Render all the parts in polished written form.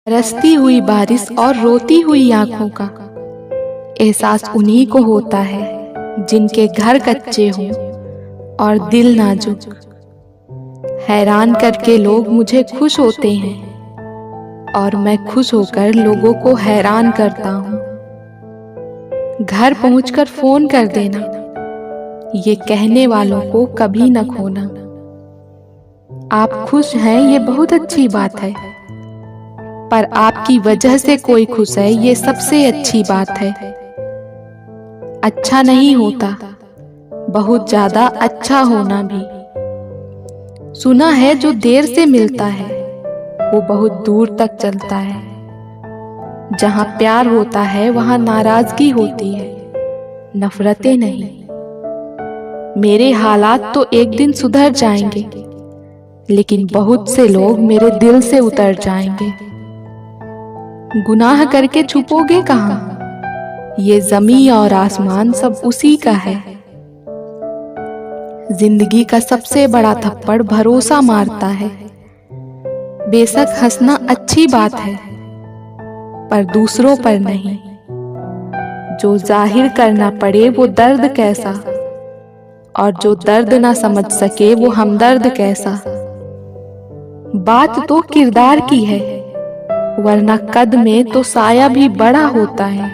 बरसती हुई बारिश और रोती हुई आंखों का एहसास उन्हीं को होता है जिनके घर कच्चे हों और दिल नाजुक। हैरान करके लोग मुझे खुश होते हैं और मैं खुश होकर लोगों को हैरान करता हूँ। घर पहुंचकर फोन कर देना, ये कहने वालों को कभी न खोना। आप खुश हैं ये बहुत अच्छी बात है, पर आपकी वजह से कोई खुश है ये सबसे अच्छी बात है। अच्छा नहीं होता बहुत ज्यादा अच्छा होना भी। सुना है जो देर से मिलता है वो बहुत दूर तक चलता है। जहां प्यार होता है वहां नाराजगी होती है, नफरतें नहीं। मेरे हालात तो एक दिन सुधर जाएंगे, लेकिन बहुत से लोग मेरे दिल से उतर जाएंगे। गुनाह करके छुपोगे कहाँ? ये जमीन और आसमान सब उसी का है। जिंदगी का सबसे बड़ा थप्पड़ भरोसा मारता है। बेशक हंसना अच्छी बात है, पर दूसरों पर नहीं। जो जाहिर करना पड़े वो दर्द कैसा, और जो दर्द ना समझ सके वो हमदर्द कैसा। बात तो किरदार की है, वरना कद में तो साया भी बड़ा होता है।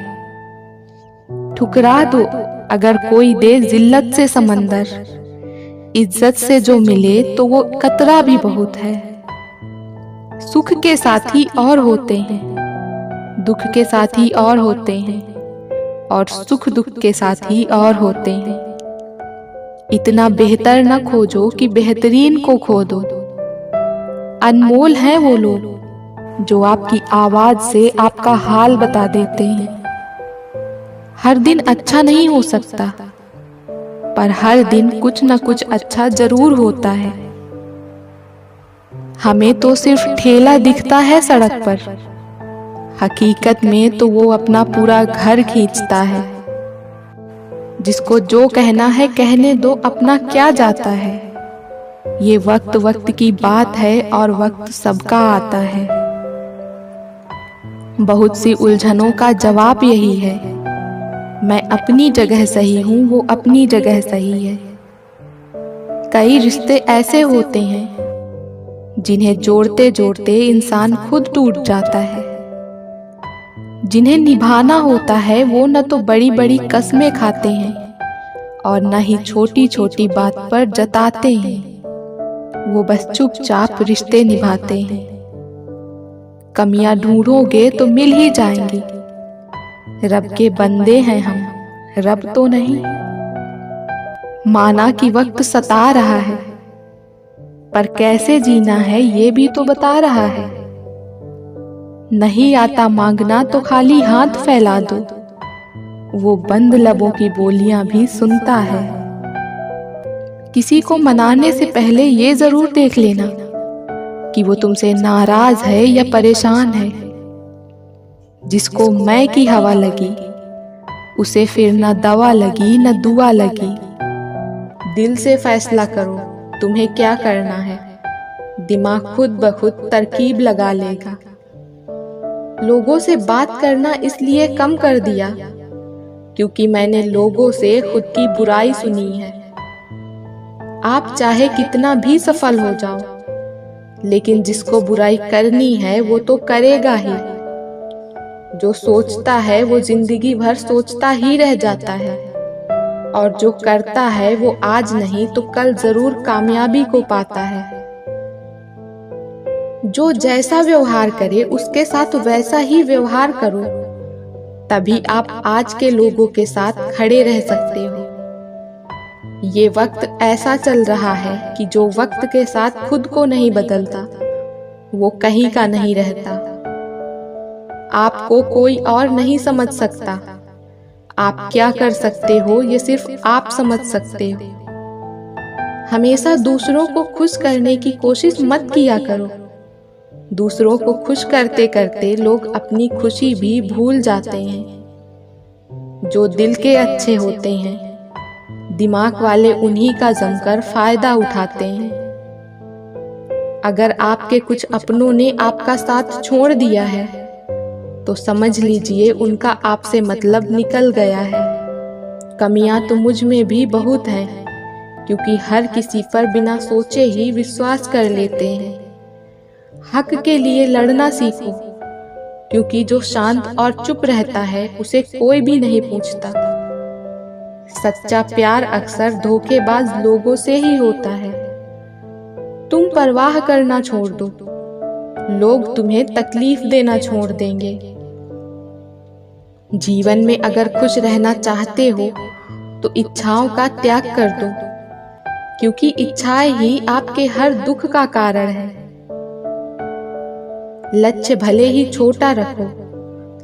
ठुकरा दो अगर कोई दे जिल्लत से समंदर, इज्जत से जो मिले तो वो कतरा भी बहुत है। सुख के साथी और होते हैं, दुख के साथी और होते हैं, और सुख दुख के साथी और होते हैं। इतना बेहतर न खोजो कि बेहतरीन को खो दो। अनमोल हैं वो लोग जो आपकी आवाज से आपका हाल बता देते हैं। हर दिन अच्छा नहीं हो सकता, पर हर दिन कुछ न कुछ अच्छा जरूर होता है। हमें तो सिर्फ ठेला दिखता है सड़क पर, हकीकत में तो वो अपना पूरा घर खींचता है। जिसको जो कहना है कहने दो, अपना क्या जाता है। ये वक्त वक्त की बात है और वक्त सबका आता है। बहुत सी उलझनों का जवाब यही है, मैं अपनी जगह सही हूँ वो अपनी जगह सही है। कई रिश्ते ऐसे होते हैं जिन्हें जोड़ते जोड़ते इंसान खुद टूट जाता है। जिन्हें निभाना होता है वो न तो बड़ी बड़ी कस्में खाते हैं और न ही छोटी छोटी बात पर जताते हैं। वो बस चुपचाप रिश्ते निभाते हैं। कमियां ढूंढोगे तो मिल ही जाएंगी। रब के बंदे हैं हम, रब तो नहीं। माना कि वक्त सता रहा है, पर कैसे जीना है ये भी तो बता रहा है। नहीं आता मांगना तो खाली हाथ फैला दो, वो बंद लबों की बोलियां भी सुनता है। किसी को मनाने से पहले ये जरूर देख लेना कि वो तुमसे नाराज है या परेशान है। जिसको मैं की हवा लगी उसे फिर न दवा लगी न दुआ लगी। दिल से फैसला करो तुम्हें क्या करना है, दिमाग खुद ब खुद तरकीब लगा लेगा। लोगों से बात करना इसलिए कम कर दिया क्योंकि मैंने लोगों से खुद की बुराई सुनी है। आप चाहे कितना भी सफल हो जाओ, लेकिन जिसको बुराई करनी है वो तो करेगा ही। जो सोचता है वो जिंदगी भर सोचता ही रह जाता है, और जो करता है वो आज नहीं तो कल जरूर कामयाबी को पाता है। जो जैसा व्यवहार करे उसके साथ वैसा ही व्यवहार करो, तभी आप आज के लोगों के साथ खड़े रह सकते हो। ये वक्त ऐसा चल रहा है कि जो वक्त के साथ खुद को नहीं बदलता वो कहीं का नहीं रहता। आपको कोई और नहीं समझ सकता। आप क्या कर सकते हो ये सिर्फ आप समझ सकते हो। हमेशा दूसरों को खुश करने की कोशिश मत किया करो। दूसरों को खुश करते करते लोग अपनी खुशी भी भूल जाते हैं। जो दिल के अच्छे होते हैं, दिमाग वाले उन्हीं का जमकर फायदा उठाते हैं। अगर आपके कुछ अपनों ने आपका साथ छोड़ दिया है तो समझ लीजिए उनका आपसे मतलब निकल गया है। कमियां तो मुझ में भी बहुत हैं, क्योंकि हर किसी पर बिना सोचे ही विश्वास कर लेते हैं। हक के लिए लड़ना सीखो, क्योंकि जो शांत और चुप रहता है उसे कोई भी नहीं पूछता। सच्चा प्यार अक्सर धोखेबाज लोगों से ही होता है। तुम परवाह करना छोड़ दो, लोग तुम्हें तकलीफ देना छोड़ देंगे। जीवन में अगर खुश रहना चाहते हो तो इच्छाओं का त्याग कर दो, क्योंकि इच्छाएं ही आपके हर दुख का कारण है। लक्ष्य भले ही छोटा रखो,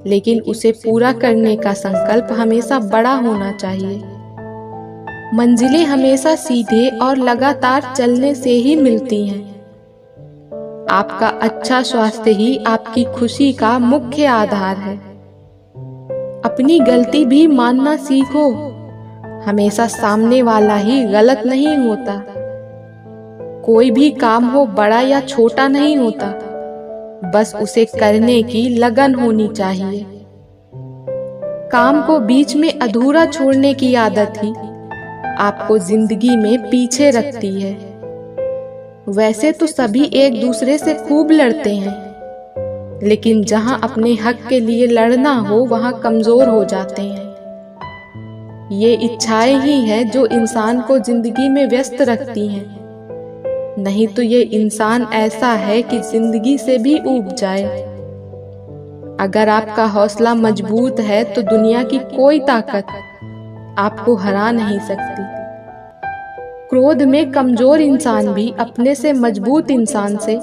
लेकिन उसे पूरा करने का संकल्प हमेशा बड़ा होना चाहिए। मंजिलें हमेशा सीधे और लगातार चलने से ही मिलती हैं। आपका अच्छा स्वास्थ्य ही आपकी खुशी का मुख्य आधार है। अपनी गलती भी मानना सीखो। हमेशा सामने वाला ही गलत नहीं होता। कोई भी काम हो बड़ा या छोटा नहीं होता, बस उसे करने की लगन होनी चाहिए। काम को बीच में अधूरा छोड़ने की आदत ही आपको जिंदगी में पीछे रखती है। वैसे तो सभी एक दूसरे से खूब लड़ते हैं, लेकिन जहां अपने हक के लिए लड़ना हो वहां कमजोर हो जाते हैं। ये इच्छाएं ही हैं जो इंसान को जिंदगी में व्यस्त रखती हैं, नहीं तो ये इंसान ऐसा है कि जिंदगी से भी ऊब जाए। अगर आपका हौसला मजबूत है तो दुनिया की कोई ताकत आपको हरा नहीं सकती। क्रोध में कमजोर इंसान भी अपने से मजबूत इंसान से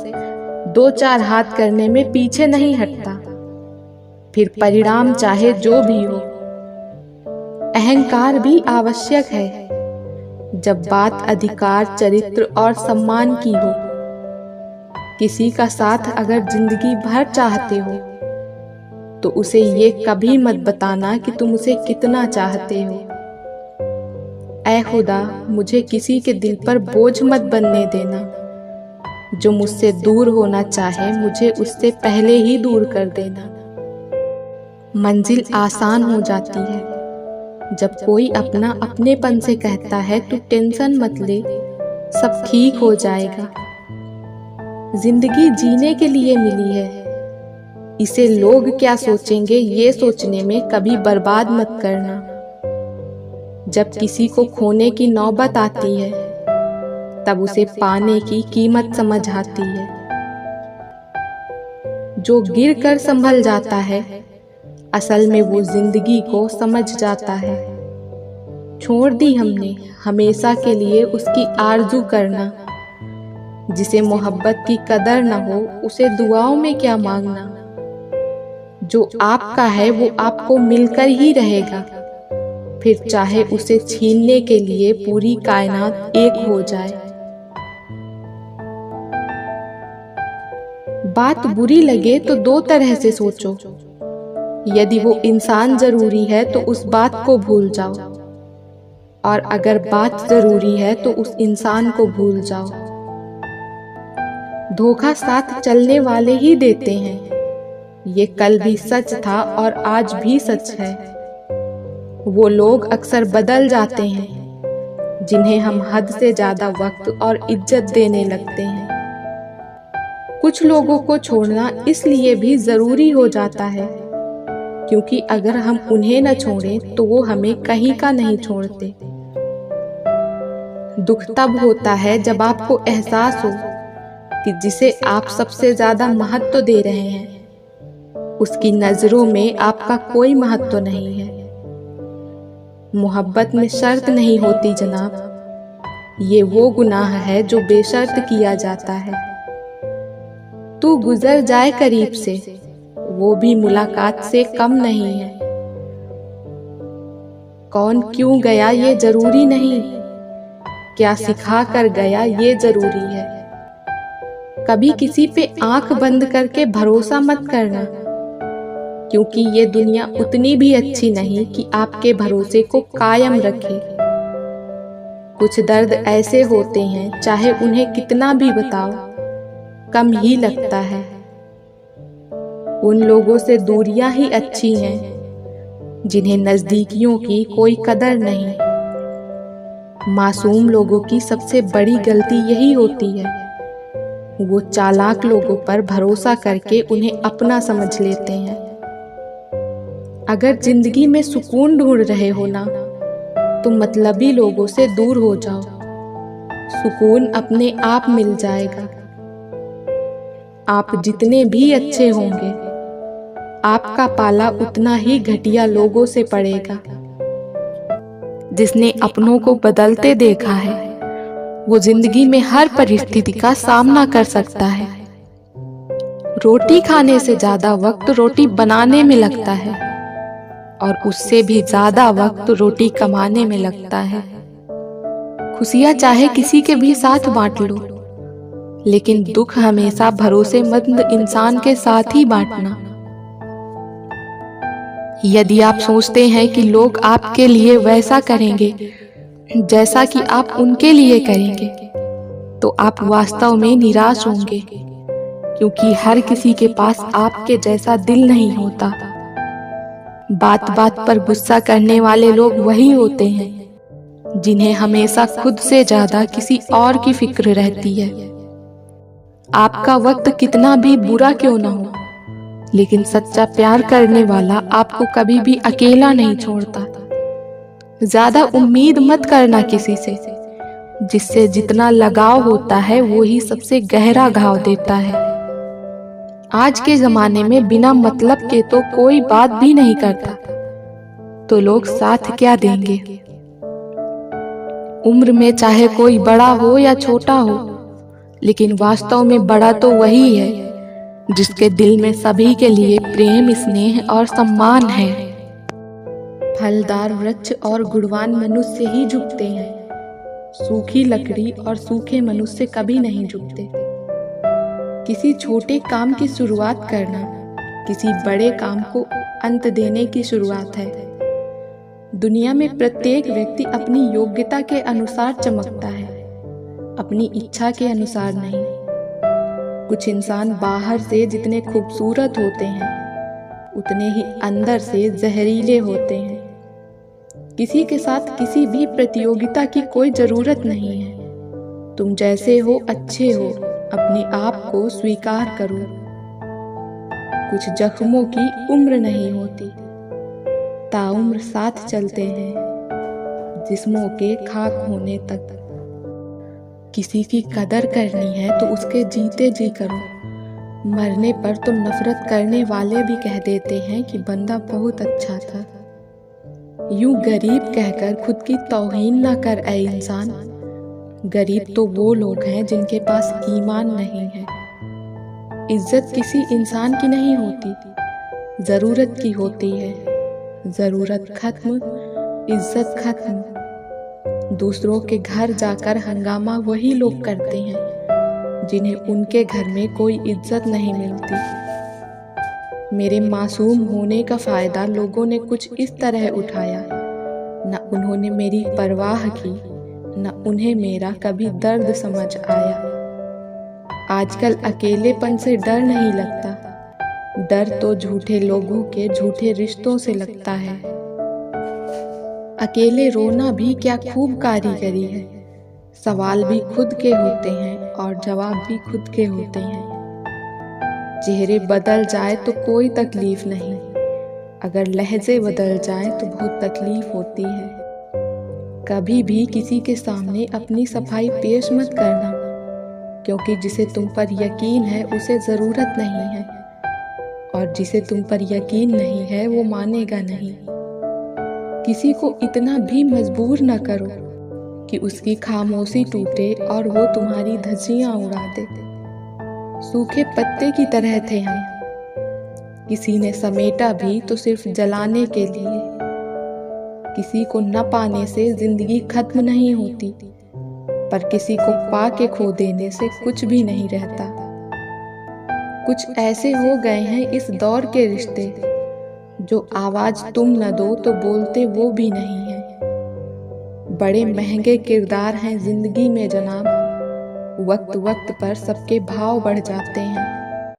दो चार हाथ करने में पीछे नहीं हटता, फिर परिणाम चाहे जो भी हो। अहंकार भी आवश्यक है जब बात अधिकार, चरित्र और सम्मान की हो। किसी का साथ अगर जिंदगी भर चाहते हो तो उसे ये कभी मत बताना कि तुम उसे कितना चाहते हो। ऐ खुदा, मुझे किसी के दिल पर बोझ मत बनने देना। जो मुझसे दूर होना चाहे मुझे उससे पहले ही दूर कर देना। मंजिल आसान हो जाती है जब कोई अपना अपनेपन से कहता है तू टेंशन मत ले, सब ठीक हो जाएगा। जिंदगी जीने के लिए मिली है, इसे लोग क्या सोचेंगे ये सोचने में कभी बर्बाद मत करना। जब किसी को खोने की नौबत आती है तब उसे पाने की कीमत समझ आती है। जो गिर कर संभल जाता है असल में वो जिंदगी को समझ जाता है। छोड़ दी हमने हमेशा के लिए उसकी आरजू करना। जिसे मोहब्बत की कदर न हो उसे दुआओं में क्या मांगना। जो आपका है वो आपको मिलकर ही रहेगा, फिर चाहे उसे छीनने के लिए पूरी कायनात एक हो जाए। बात बुरी लगे तो दो तरह से सोचो। यदि वो इंसान जरूरी है तो उस बात को भूल जाओ, और अगर बात जरूरी है तो उस इंसान को भूल जाओ। धोखा साथ चलने वाले ही देते हैं, ये कल भी सच था और आज भी सच है। वो लोग अक्सर बदल जाते हैं जिन्हें हम हद से ज्यादा वक्त और इज्जत देने लगते हैं। कुछ लोगों को छोड़ना इसलिए भी जरूरी हो जाता है क्योंकि अगर हम उन्हें न छोड़ें तो वो हमें कहीं का नहीं छोड़ते। दुख तब होता है जब आपको एहसास हो कि जिसे आप सबसे ज्यादा महत्व दे रहे हैं उसकी नजरों में आपका कोई महत्व नहीं है। मोहब्बत में शर्त नहीं होती जनाब, ये वो गुनाह है जो बेशर्त किया जाता है। तू गुजर जाए करीब से, वो भी मुलाकात से कम नहीं है। कौन क्यों गया ये जरूरी नहीं, क्या सिखा कर गया ये जरूरी है। कभी किसी पे आंख बंद करके भरोसा मत करना, क्योंकि ये दुनिया उतनी भी अच्छी नहीं कि आपके भरोसे को कायम रखे। कुछ दर्द ऐसे होते हैं चाहे उन्हें कितना भी बताओ कम ही लगता है। उन लोगों से दूरियां ही अच्छी हैं जिन्हें नजदीकियों की कोई कदर नहीं। मासूम लोगों की सबसे बड़ी गलती यही होती है, वो चालाक लोगों पर भरोसा करके उन्हें अपना समझ लेते हैं। अगर जिंदगी में सुकून ढूंढ रहे हो ना, तो मतलबी लोगों से दूर हो जाओ। सुकून अपने आप मिल जाएगा। आप जितने भी अच्छे होंगे, आपका पाला उतना ही घटिया लोगों से पड़ेगा। जिसने अपनों को बदलते देखा है, वो जिंदगी में हर परिस्थिति का सामना कर सकता है। रोटी खाने से ज्यादा वक्त रोटी बनाने में लगता है, और उससे भी ज्यादा वक्त रोटी कमाने में लगता है। खुशियां चाहे किसी के भी साथ बांट लो, लेकिन दुख हमेशा भरोसेमंद इंसान के साथ ही बांटना। यदि आप सोचते हैं कि लोग आपके लिए वैसा करेंगे जैसा कि आप उनके लिए करेंगे, तो आप वास्तव में निराश होंगे, क्योंकि हर किसी के पास आपके जैसा दिल नहीं होता। बात बात पर गुस्सा करने वाले लोग वही होते हैं जिन्हें हमेशा खुद से ज्यादा किसी और की फिक्र रहती है। आपका वक्त कितना भी बुरा क्यों ना हो, लेकिन सच्चा प्यार करने वाला आपको कभी भी अकेला नहीं छोड़ता। ज्यादा उम्मीद मत करना किसी से, जिससे जितना लगाव होता है वो ही सबसे गहरा घाव देता है। आज के जमाने में बिना मतलब के तो कोई बात भी नहीं करता, तो लोग साथ क्या देंगे। उम्र में चाहे कोई बड़ा हो या छोटा हो, लेकिन वास्तव में बड़ा तो वही है जिसके दिल में सभी के लिए प्रेम, स्नेह और सम्मान है। फलदार वृक्ष और गुणवान मनुष्य ही झुकते हैं। सूखी लकड़ी और सूखे मनुष्य कभी नहीं झुकते। किसी छोटे काम की शुरुआत करना किसी बड़े काम को अंत देने की शुरुआत है। दुनिया में प्रत्येक व्यक्ति अपनी योग्यता के अनुसार चमकता है, अपनी इच्छा के अनुसार नहीं। कुछ इंसान बाहर से जितने खूबसूरत होते हैं, उतने ही अंदर से जहरीले होते हैं। किसी के साथ किसी भी प्रतियोगिता की कोई जरूरत नहीं है। तुम जैसे हो अच्छे हो, अपने आप को स्वीकार करो। कुछ जख्मों की उम्र नहीं होती, ताउम्र साथ चलते हैं जिस्मों के खाक होने तक। किसी की कदर करनी है तो उसके जीते जी करो। मरने पर तो नफरत करने वाले भी कह देते हैं कि बंदा बहुत अच्छा था। यूं गरीब कहकर खुद की तौहीन न कर ऐ इंसान। गरीब तो वो लोग हैं जिनके पास ईमान नहीं है। इज्जत किसी इंसान की नहीं होती, जरूरत की होती है। जरूरत खत्म, इज्जत खत्म। दूसरों के घर जाकर हंगामा वही लोग करते हैं जिन्हें उनके घर में कोई इज्जत नहीं मिलती। मेरे मासूम होने का फायदा लोगों ने कुछ इस तरह उठाया, न उन्होंने मेरी परवाह की, न उन्हें मेरा कभी दर्द समझ आया। आजकल अकेलेपन से डर नहीं लगता, डर तो झूठे लोगों के झूठे रिश्तों से लगता है। अकेले रोना भी क्या खूब कारीगरी है। सवाल भी खुद के होते हैं और जवाब भी खुद के होते हैं। चेहरे बदल जाए तो कोई तकलीफ नहीं, अगर लहजे बदल जाए तो बहुत तकलीफ होती है। कभी भी किसी के सामने अपनी सफाई पेश मत करना, क्योंकि जिसे तुम पर यकीन है उसे ज़रूरत नहीं है, और जिसे तुम पर यकीन नहीं है वो मानेगा नहीं। किसी को इतना भी मजबूर न करो कि उसकी खामोशी टूटे और वो तुम्हारी धज्जियां उड़ा दे। सूखे पत्ते की तरह थे हम, किसी ने समेटा भी तो सिर्फ जलाने के लिए। किसी को न पाने से जिंदगी खत्म नहीं होती, पर किसी को पा के खो देने से कुछ भी नहीं रहता। कुछ ऐसे हो गए हैं इस दौर के रिश्ते, जो आवाज तुम न दो तो बोलते वो भी नहीं है। बड़े महंगे किरदार हैं जिंदगी में जनाब, वक्त वक्त पर सबके भाव बढ़ जाते हैं।